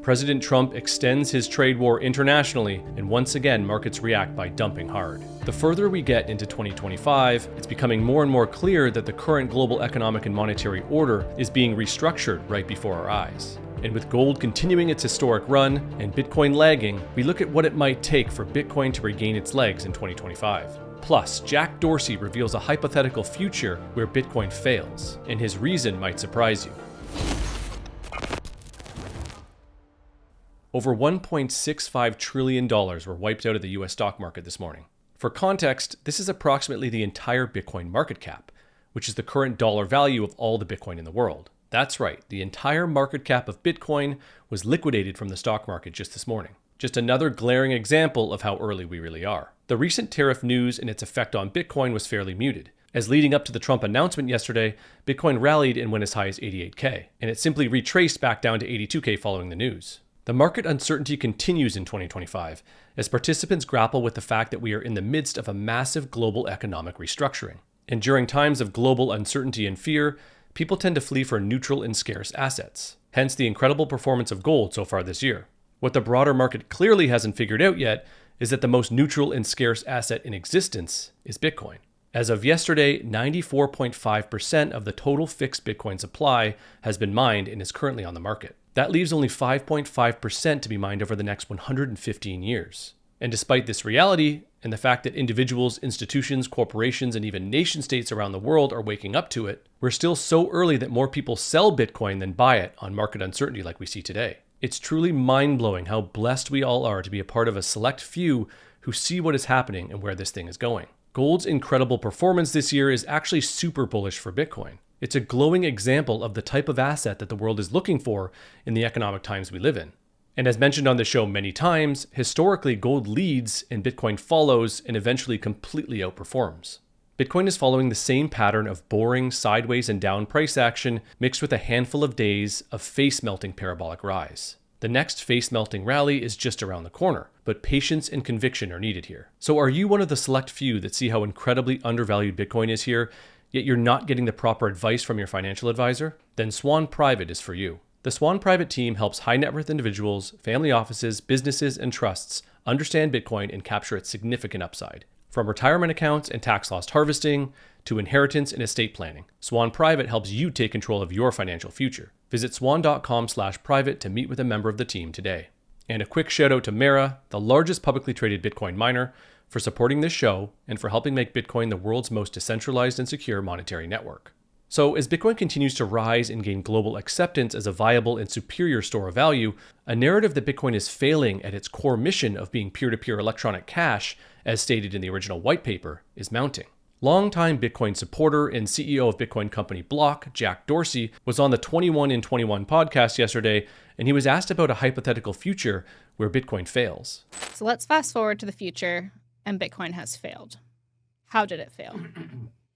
President Trump extends his trade war internationally, and once again markets react by dumping hard. The further we get into 2025, it's becoming more and more clear that the current global economic and monetary order is being restructured right before our eyes. And with gold continuing its historic run and Bitcoin lagging, we look at what it might take for Bitcoin to regain its legs in 2025. Plus, Jack Dorsey reveals a hypothetical future where Bitcoin fails, and his reason might surprise you. Over $1.65 trillion were wiped out of the US stock market this morning. For context, this is approximately the entire Bitcoin market cap, which is the current dollar value of all the Bitcoin in the world. That's right, the entire market cap of Bitcoin was liquidated from the stock market just this morning. Just another glaring example of how early we really are. The recent tariff news and its effect on Bitcoin was fairly muted, as leading up to the Trump announcement yesterday, Bitcoin rallied and went as high as 88K, and it simply retraced back down to 82K following the news. The market uncertainty continues in 2025 as participants grapple with the fact that we are in the midst of a massive global economic restructuring. And during times of global uncertainty and fear, people tend to flee for neutral and scarce assets. Hence the incredible performance of gold so far this year. What the broader market clearly hasn't figured out yet is that the most neutral and scarce asset in existence is Bitcoin. As of yesterday, 94.5% of the total fixed Bitcoin supply has been mined and is currently on the market. That leaves only 5.5% to be mined over the next 115 years. And despite this reality, and the fact that individuals, institutions, corporations, and even nation states around the world are waking up to it, we're still so early that more people sell Bitcoin than buy it on market uncertainty like we see today. It's truly mind-blowing how blessed we all are to be a part of a select few who see what is happening and where this thing is going. Gold's incredible performance this year is actually super bullish for Bitcoin. It's a glowing example of the type of asset that the world is looking for in the economic times we live in. And as mentioned on the show many times, historically gold leads and Bitcoin follows and eventually completely outperforms. Bitcoin is following the same pattern of boring sideways and down price action mixed with a handful of days of face-melting parabolic rise. The next face-melting rally is just around the corner, but patience and conviction are needed here. So are you one of the select few that see how incredibly undervalued Bitcoin is here, yet you're not getting the proper advice from your financial advisor? Then Swan Private is for you. The Swan Private team helps high net worth individuals, family offices, businesses, and trusts understand Bitcoin and capture its significant upside. From retirement accounts and tax loss harvesting to inheritance and estate planning, Swan Private helps you take control of your financial future. Visit swan.com/private to meet with a member of the team today. And a quick shout out to Mara, the largest publicly traded Bitcoin miner, for supporting this show and for helping make Bitcoin the world's most decentralized and secure monetary network. So as Bitcoin continues to rise and gain global acceptance as a viable and superior store of value, a narrative that Bitcoin is failing at its core mission of being peer-to-peer electronic cash, as stated in the original white paper, is mounting. Longtime Bitcoin supporter and CEO of Bitcoin company Block, Jack Dorsey, was on the 21 in 21 podcast yesterday, and he was asked about a hypothetical future where Bitcoin fails. So let's fast forward to the future, and Bitcoin has failed. How did it fail?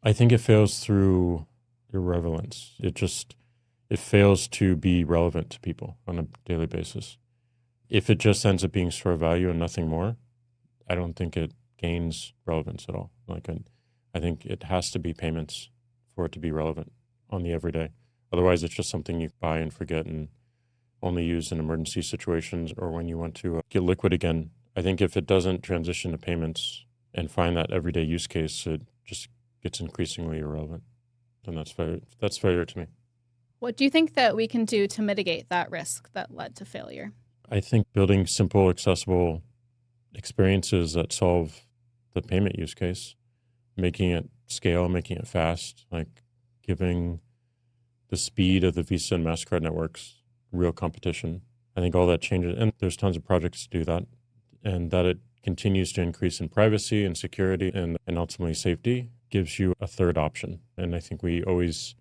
I think it fails through irrelevance. It fails to be relevant to people on a daily basis. If it just ends up being store value and nothing more, I don't think it gains relevance at all. I think it has to be payments for it to be relevant on the everyday. Otherwise, it's just something you buy and forget and only use in emergency situations or when you want to get liquid again. I think if it doesn't transition to payments and find that everyday use case, it just gets increasingly irrelevant. And that's failure to me. What do you think that we can do to mitigate that risk that led to failure? I think building simple, accessible experiences that solve the payment use case, making it scale, making it fast, like giving the speed of the Visa and MasterCard networks real competition. I think all that changes, and there's tons of projects to do that, and that it continues to increase in privacy and security and ultimately safety gives you a third option. And I think we always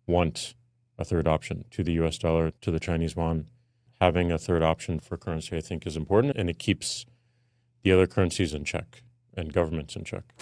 want a third option to the US dollar, to the Chinese yuan. Having a third option for currency, I think, is important, and it keeps the other currencies in check and governments in check.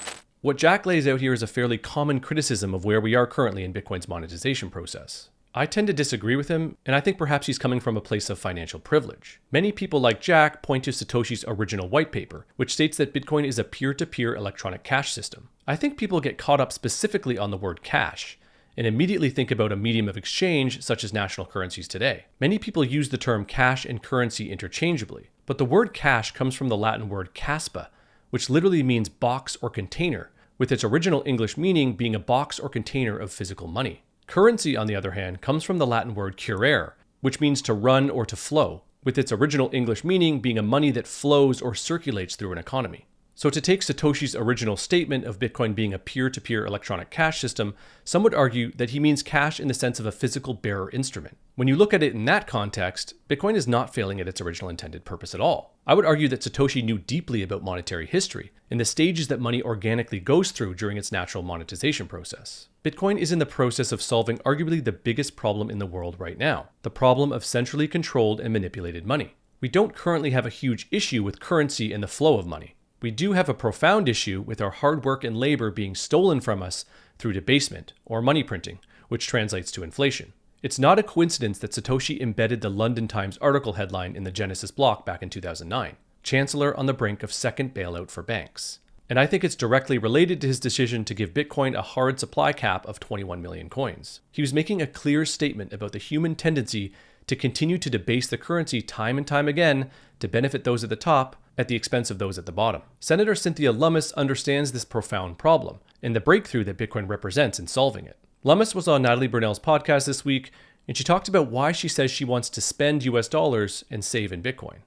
What Jack lays out here is a fairly common criticism of where we are currently in Bitcoin's monetization process. I tend to disagree with him, and I think perhaps he's coming from a place of financial privilege. Many people like Jack point to Satoshi's original white paper, which states that Bitcoin is a peer-to-peer electronic cash system. I think people get caught up specifically on the word cash, and immediately think about a medium of exchange such as national currencies today. Many people use the term cash and currency interchangeably, but the word cash comes from the Latin word caspa, which literally means box or container, with its original English meaning being a box or container of physical money. Currency, on the other hand, comes from the Latin word curere, which means to run or to flow, with its original English meaning being a money that flows or circulates through an economy. So to take Satoshi's original statement of Bitcoin being a peer-to-peer electronic cash system, some would argue that he means cash in the sense of a physical bearer instrument. When you look at it in that context, Bitcoin is not failing at its original intended purpose at all. I would argue that Satoshi knew deeply about monetary history and the stages that money organically goes through during its natural monetization process. Bitcoin is in the process of solving arguably the biggest problem in the world right now, the problem of centrally controlled and manipulated money. We don't currently have a huge issue with currency and the flow of money. We do have a profound issue with our hard work and labor being stolen from us through debasement, or money printing, which translates to inflation. It's not a coincidence that Satoshi embedded the London Times article headline in the Genesis block back in 2009, Chancellor on the brink of second bailout for banks. And I think it's directly related to his decision to give Bitcoin a hard supply cap of 21 million coins. He was making a clear statement about the human tendency to continue to debase the currency time and time again to benefit those at the top at the expense of those at the bottom. Senator Cynthia Lummis understands this profound problem and the breakthrough that Bitcoin represents in solving it. Lummis was on Natalie Brunell's podcast this week, and she talked about why she says she wants to spend US dollars and save in Bitcoin.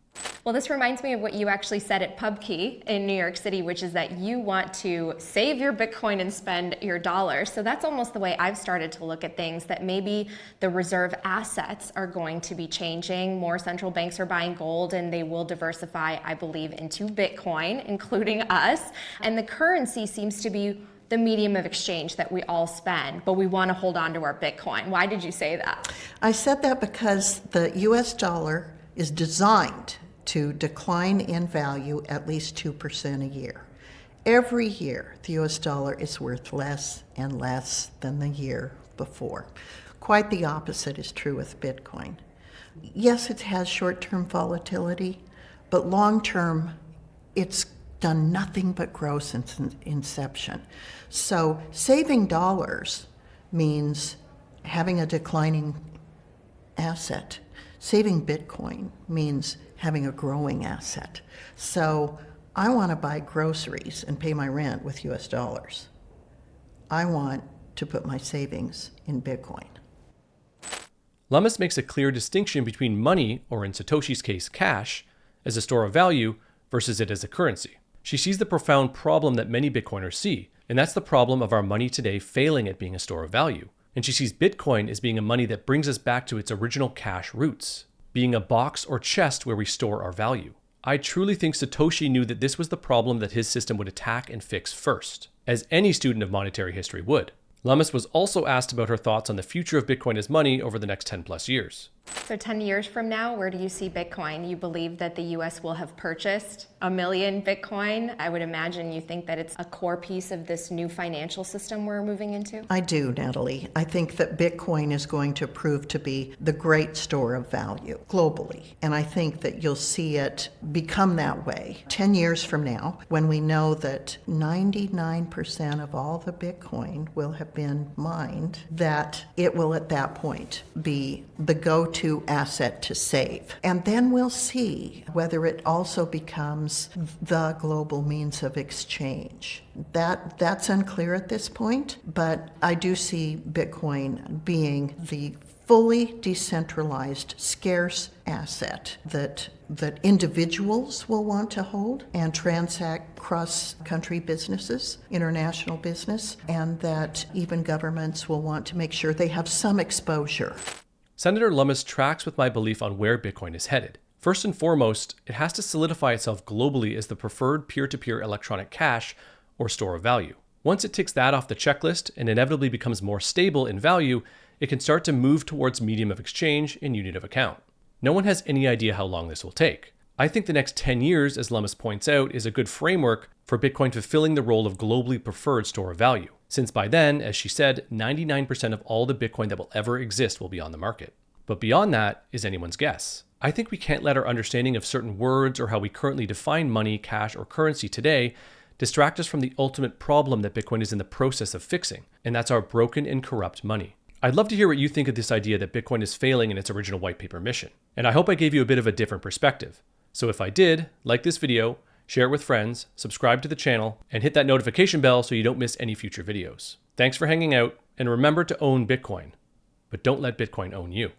Well, this reminds me of what you actually said at PubKey in New York City, which is that you want to save your Bitcoin and spend your dollars. So that's almost the way I've started to look at things, that maybe the reserve assets are going to be changing. More central banks are buying gold and they will diversify, I believe, into Bitcoin, including us. And the currency seems to be the medium of exchange that we all spend, but we want to hold on to our Bitcoin. Why did you say that? I said that because the US dollar is designed to decline in value at least 2% a year. Every year, the US dollar is worth less and less than the year before. Quite the opposite is true with Bitcoin. Yes, it has short-term volatility, but long-term, it's done nothing but grow since inception. So saving dollars means having a declining asset. Saving Bitcoin means having a growing asset. So I want to buy groceries and pay my rent with US dollars. I want to put my savings in Bitcoin. Lummis makes a clear distinction between money, or in Satoshi's case, cash, as a store of value versus it as a currency. She sees the profound problem that many Bitcoiners see, and that's the problem of our money today failing at being a store of value. And she sees Bitcoin as being a money that brings us back to its original cash roots, being a box or chest where we store our value. I truly think Satoshi knew that this was the problem that his system would attack and fix first, as any student of monetary history would. Lummis was also asked about her thoughts on the future of Bitcoin as money over the next 10 plus years. So 10 years from now, where do you see Bitcoin? You believe that the US will have purchased 1 million Bitcoin. I would imagine you think that it's a core piece of this new financial system we're moving into? I do, Natalie. I think that Bitcoin is going to prove to be the great store of value globally. And I think that you'll see it become that way 10 years from now, when we know that 99% of all the Bitcoin will have been mined, that it will at that point be the go-to asset to save. And then we'll see whether it also becomes the global means of exchange. That's unclear at this point, but I do see Bitcoin being the fully decentralized, scarce asset that individuals will want to hold and transact cross-country businesses, international business, and that even governments will want to make sure they have some exposure. Senator Lummis tracks with my belief on where Bitcoin is headed. First and foremost, it has to solidify itself globally as the preferred peer-to-peer electronic cash or store of value. Once it ticks that off the checklist and inevitably becomes more stable in value, it can start to move towards medium of exchange and unit of account. No one has any idea how long this will take. I think the next 10 years, as Lummis points out, is a good framework for Bitcoin fulfilling the role of globally preferred store of value, since by then, as she said, 99% of all the Bitcoin that will ever exist will be on the market. But beyond that is anyone's guess. I think we can't let our understanding of certain words or how we currently define money, cash, or currency today distract us from the ultimate problem that Bitcoin is in the process of fixing, and that's our broken and corrupt money. I'd love to hear what you think of this idea that Bitcoin is failing in its original white paper mission. And I hope I gave you a bit of a different perspective. So if I did, like this video, share it with friends, subscribe to the channel, and hit that notification bell so you don't miss any future videos. Thanks for hanging out, and remember to own Bitcoin, but don't let Bitcoin own you.